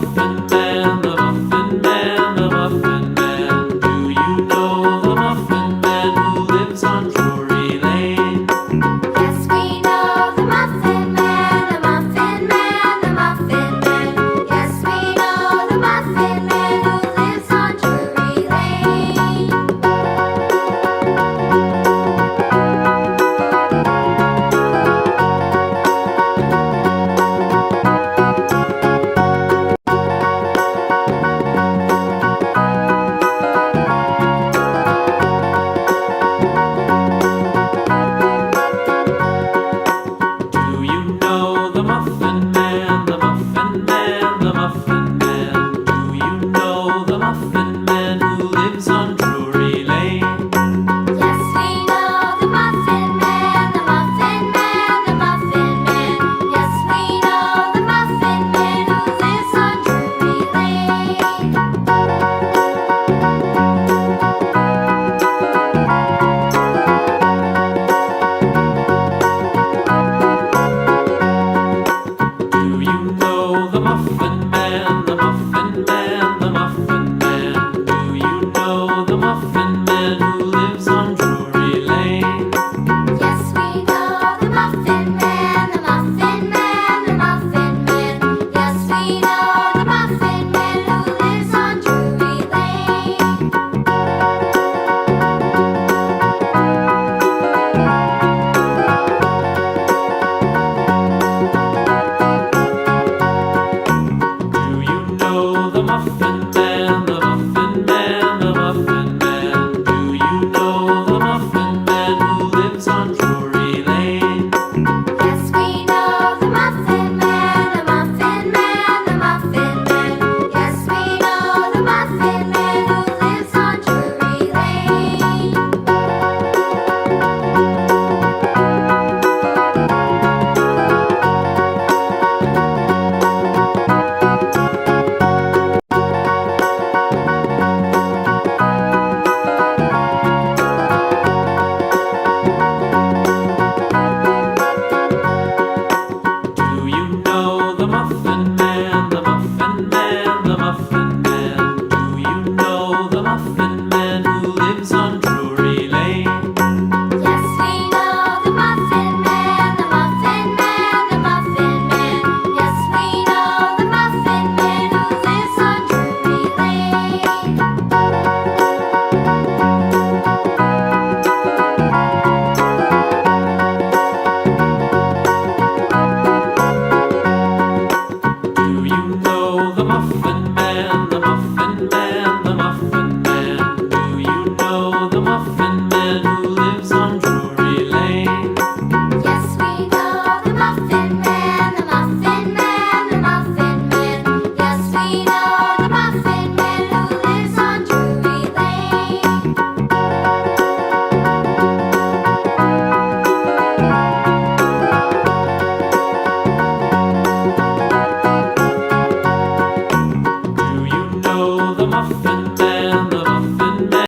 Muffin Man, the Muffin Man, the Muffin Man. Do you know the Muffin Man who lives on Drury Lane? Yes, we know the Muffin Man, the Muffin Man, the Muffin Man. Yes, we know the Muffin Man who lives on Drury Lane. Do you know the Muffin Man, the Muffin Man, the Muffin Man? Do you know the Muffin Man who lives on Drury Lane? Yes, we know the Muffin Man, the Muffin Man, the Muffin Man. Yes, we know the Muffin Man who lives on Drury Lane. Do you know the Muffin Man?